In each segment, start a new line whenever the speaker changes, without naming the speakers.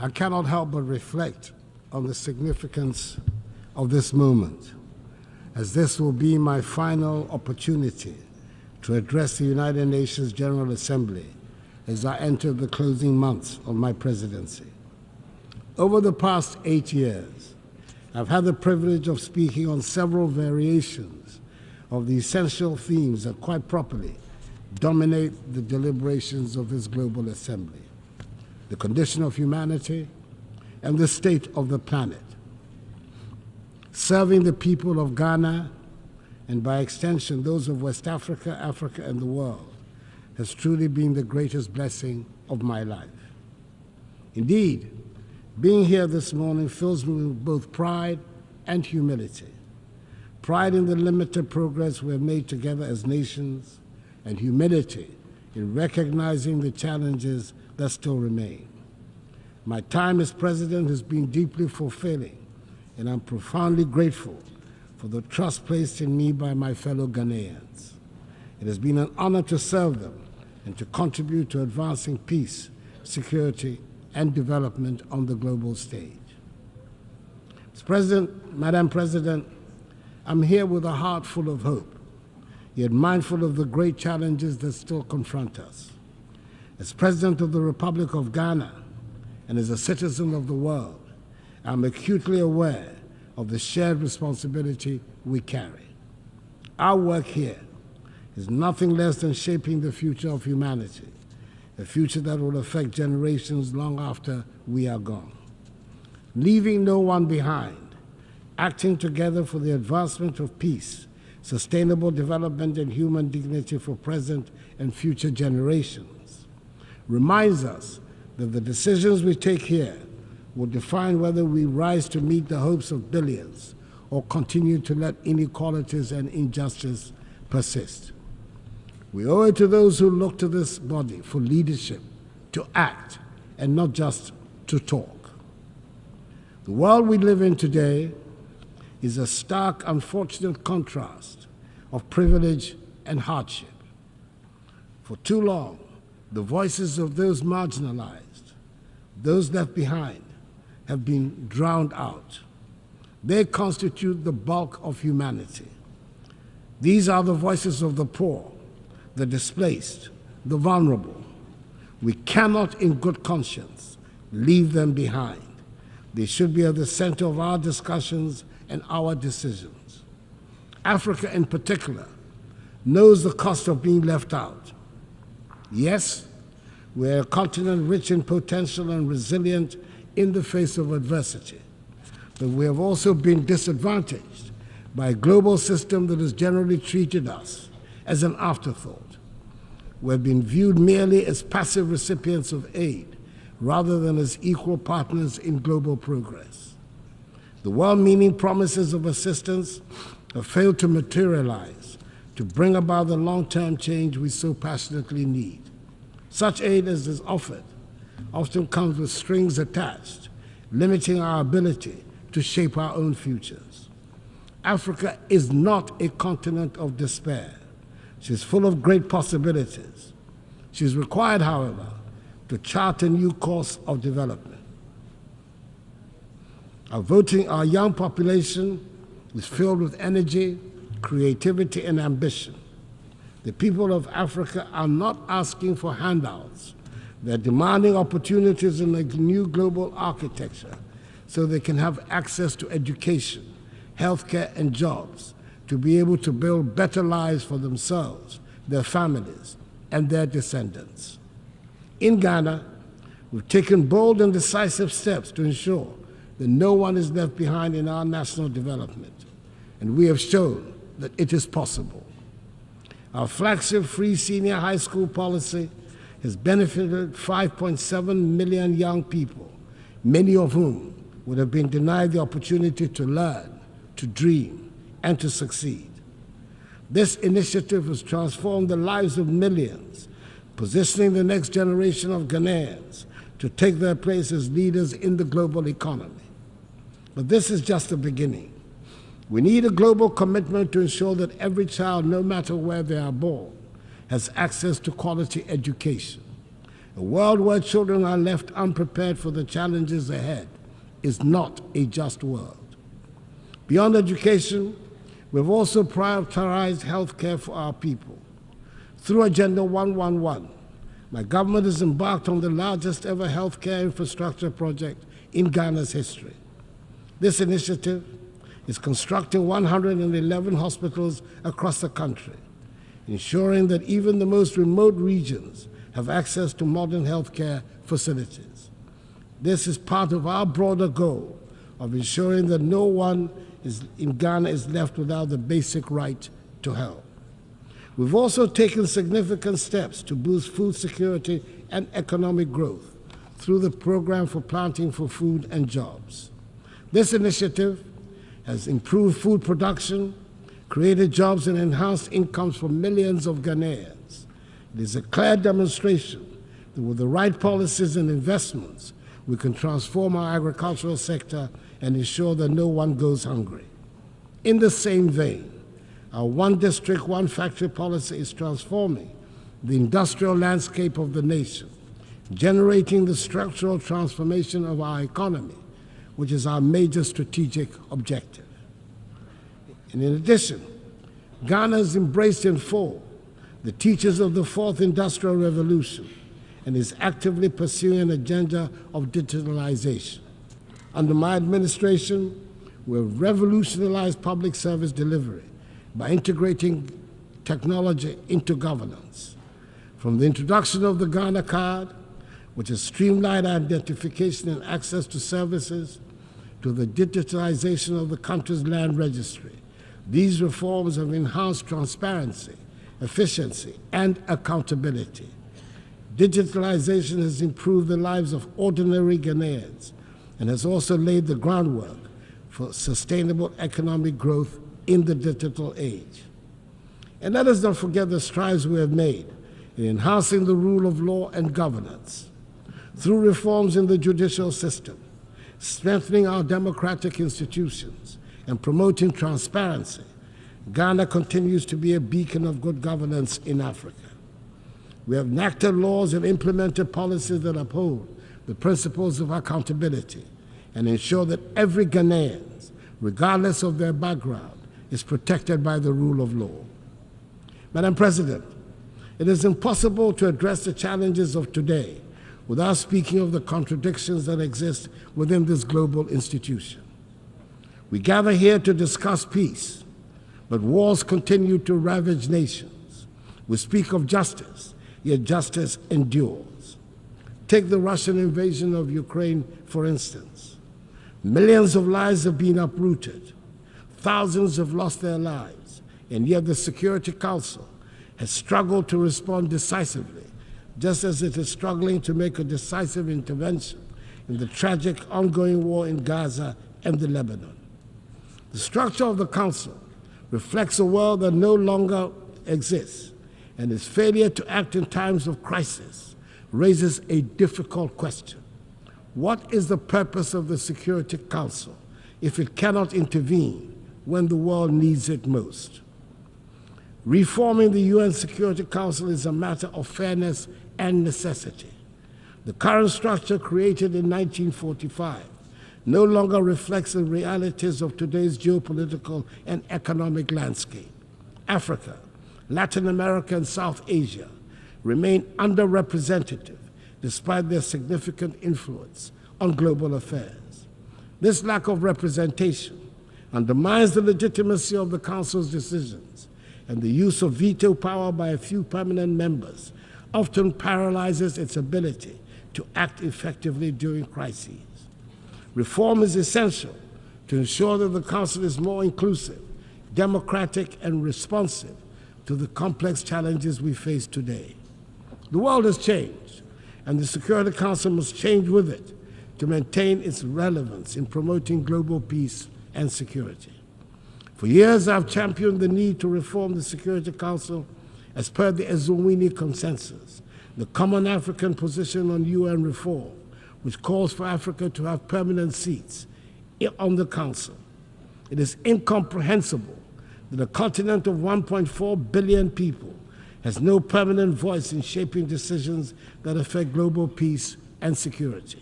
I cannot help but reflect on the significance of this moment, as this will be my final opportunity to address the United Nations General Assembly as I enter the closing months of my presidency. Over the past 8 years, I've had the privilege of speaking on several variations of the essential themes that quite properly dominate the deliberations of this global assembly: the condition of humanity and the state of the planet. Serving the people of Ghana, and by extension those of West Africa, Africa, and the world, has truly been the greatest blessing of my life. Indeed, being here this morning fills me with both pride and humility. Pride in the limited progress we have made together as nations, and humility in recognizing the challenges that still remain. My time as president has been deeply fulfilling, and I'm profoundly grateful for the trust placed in me by my fellow Ghanaians. It has been an honor to serve them and to contribute to advancing peace, security, and development on the global stage. Mr. President, Madam President, I'm here with a heart full of hope, yet mindful of the great challenges that still confront us. As President of the Republic of Ghana and as a citizen of the world, I'm acutely aware of the shared responsibility we carry. Our work here is nothing less than shaping the future of humanity, a future that will affect generations long after we are gone. Leaving no one behind, acting together for the advancement of peace, sustainable development, and human dignity for present and future generations, reminds us that the decisions we take here will define whether we rise to meet the hopes of billions or continue to let inequalities and injustice persist. We owe it to those who look to this body for leadership, to act, and not just to talk. The world we live in today is a stark, unfortunate contrast of privilege and hardship. For too long, the voices of those marginalized, those left behind, have been drowned out. They constitute the bulk of humanity. These are the voices of the poor, the displaced, the vulnerable. We cannot, in good conscience, leave them behind. They should be at the center of our discussions and our decisions. Africa, in particular, knows the cost of being left out. Yes, we're a continent rich in potential and resilient in the face of adversity, but we have also been disadvantaged by a global system that has generally treated us as an afterthought. We've been viewed merely as passive recipients of aid rather than as equal partners in global progress. The well-meaning promises of assistance have failed to materialize to bring about the long-term change we so passionately need. Such aid as is offered often comes with strings attached, limiting our ability to shape our own futures. Africa is not a continent of despair. She's full of great possibilities. She's required, however, to chart a new course of development. Our young population is filled with energy, creativity, and ambition. The people of Africa are not asking for handouts. They're demanding opportunities in a new global architecture so they can have access to education, healthcare, and jobs to be able to build better lives for themselves, their families, and their descendants. In Ghana, we've taken bold and decisive steps to ensure that no one is left behind in our national development, and we have shown that it is possible. Our flagship free senior high school policy has benefited 5.7 million young people, many of whom would have been denied the opportunity to learn, to dream, and to succeed. This initiative has transformed the lives of millions, positioning the next generation of Ghanaians to take their place as leaders in the global economy. But this is just the beginning. We need a global commitment to ensure that every child, no matter where they are born, has access to quality education. A world where children are left unprepared for the challenges ahead is not a just world. Beyond education, we've also prioritized health care for our people. Through Agenda 111, my government has embarked on the largest ever healthcare infrastructure project in Ghana's history. This initiative is constructing 111 hospitals across the country, ensuring that even the most remote regions have access to modern healthcare facilities. This is part of our broader goal of ensuring that no one in Ghana is left without the basic right to health. We've also taken significant steps to boost food security and economic growth through the Program for Planting for Food and Jobs. This initiative has improved food production, created jobs, and enhanced incomes for millions of Ghanaians. It is a clear demonstration that with the right policies and investments, we can transform our agricultural sector and ensure that no one goes hungry. In the same vein, our one district, one factory policy is transforming the industrial landscape of the nation, generating the structural transformation of our economy, which is our major strategic objective. And in addition, Ghana has embraced in full the teachings of the Fourth Industrial Revolution and is actively pursuing an agenda of digitalization. Under my administration, we've revolutionized public service delivery by integrating technology into governance. From the introduction of the Ghana card, which has streamlined identification and access to services, to the digitalization of the country's land registry, these reforms have enhanced transparency, efficiency, and accountability. Digitalization has improved the lives of ordinary Ghanaians and has also laid the groundwork for sustainable economic growth in the digital age. And let us not forget the strides we have made in enhancing the rule of law and governance. Through reforms in the judicial system, strengthening our democratic institutions, and promoting transparency, Ghana continues to be a beacon of good governance in Africa. We have enacted laws and implemented policies that uphold the principles of accountability and ensure that every Ghanaian, regardless of their background, is protected by the rule of law. Madam President, it is impossible to address the challenges of today without speaking of the contradictions that exist within this global institution. We gather here to discuss peace, but wars continue to ravage nations. We speak of justice, yet justice endures. Take the Russian invasion of Ukraine, for instance. Millions of lives have been uprooted. Thousands have lost their lives, and yet the Security Council has struggled to respond decisively, just as it is struggling to make a decisive intervention in the tragic ongoing war in Gaza and the Lebanon. The structure of the Council reflects a world that no longer exists, and its failure to act in times of crisis raises a difficult question. What is the purpose of the Security Council if it cannot intervene when the world needs it most? Reforming the UN Security Council is a matter of fairness and necessity. The current structure, created in 1945, no longer reflects the realities of today's geopolitical and economic landscape. Africa, Latin America, and South Asia remain underrepresented despite their significant influence on global affairs. This lack of representation undermines the legitimacy of the Council's decisions, and the use of veto power by a few permanent members often paralyzes its ability to act effectively during crises. Reform is essential to ensure that the Council is more inclusive, democratic, and responsive to the complex challenges we face today. The world has changed, and the Security Council must change with it to maintain its relevance in promoting global peace and security. For years, I've championed the need to reform the Security Council as per the Eswatini Consensus, the common African position on UN reform, which calls for Africa to have permanent seats on the Council. It is incomprehensible that a continent of 1.4 billion people has no permanent voice in shaping decisions that affect global peace and security.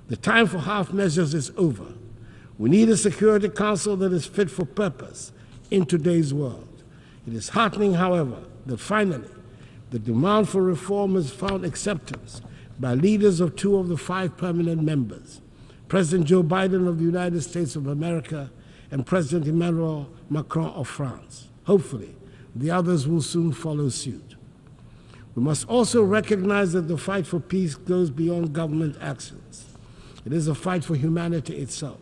The time for half measures is over. We need a Security Council that is fit for purpose in today's world. It is heartening, however, that finally the demand for reform has found acceptance by leaders of 2 of the 5 permanent members, President Joe Biden of the United States of America and President Emmanuel Macron of France. Hopefully, the others will soon follow suit. We must also recognize that the fight for peace goes beyond government actions. It is a fight for humanity itself.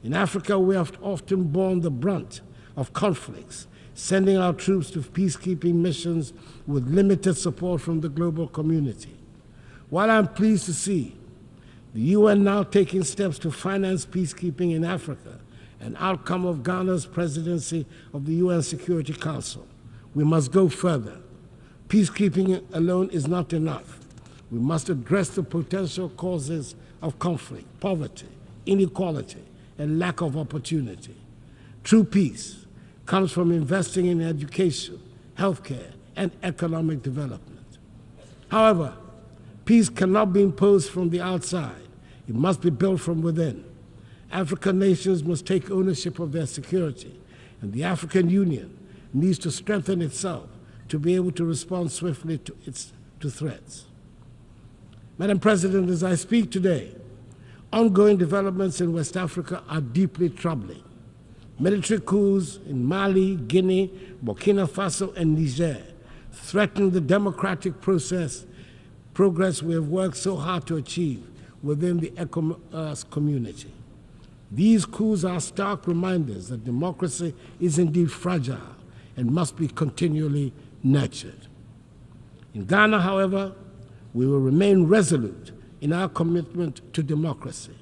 In Africa, we have often borne the brunt of conflicts, sending our troops to peacekeeping missions with limited support from the global community. While I'm pleased to see the UN now taking steps to finance peacekeeping in Africa, an outcome of Ghana's presidency of the UN Security Council, we must go further. Peacekeeping alone is not enough. We must address the potential causes of conflict, poverty, inequality, and lack of opportunity. True peace comes from investing in education, healthcare, and economic development. However, peace cannot be imposed from the outside. It must be built from within. African nations must take ownership of their security, and the African Union needs to strengthen itself to be able to respond swiftly to threats. Madam President, as I speak today, ongoing developments in West Africa are deeply troubling. Military coups in Mali, Guinea, Burkina Faso, and Niger threaten the democratic progress we have worked so hard to achieve within the ECOWAS community. These coups are stark reminders that democracy is indeed fragile and must be continually nurtured. In Ghana, however, we will remain resolute in our commitment to democracy.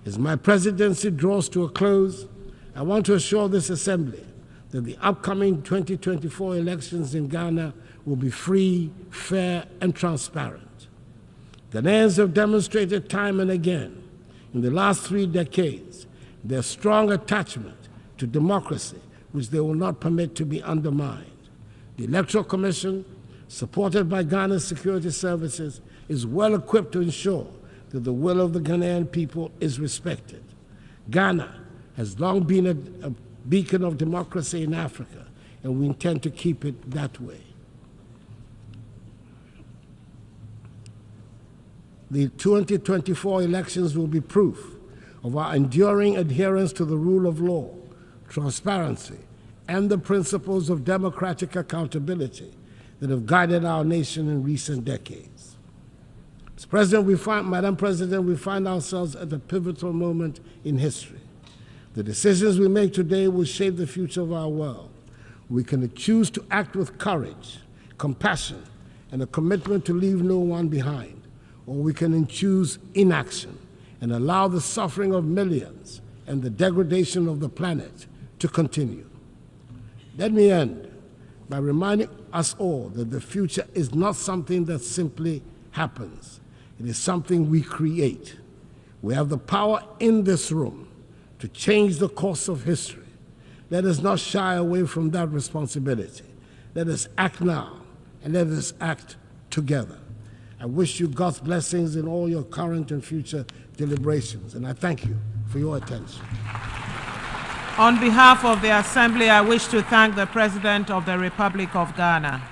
As my presidency draws to a close, I want to assure this Assembly that the upcoming 2024 elections in Ghana will be free, fair, and transparent. Ghanaians have demonstrated time and again in the last 3 decades their strong attachment to democracy, which they will not permit to be undermined. The Electoral Commission, supported by Ghana's security services, is well equipped to ensure that the will of the Ghanaian people is respected. Ghana has long been a beacon of democracy in Africa, and we intend to keep it that way. The 2024 elections will be proof of our enduring adherence to the rule of law, transparency, and the principles of democratic accountability that have guided our nation in recent decades. Madam President, we find ourselves at a pivotal moment in history. The decisions we make today will shape the future of our world. We can choose to act with courage, compassion, and a commitment to leave no one behind, or we can choose inaction and allow the suffering of millions and the degradation of the planet to continue. Let me end by reminding us all that the future is not something that simply happens. It is something we create. We have the power in this room to change the course of history. Let us not shy away from that responsibility. Let us act now, and let us act together. I wish you God's blessings in all your current and future deliberations, and I thank you for your attention.
On behalf of the Assembly, I wish to thank the President of the Republic of Ghana.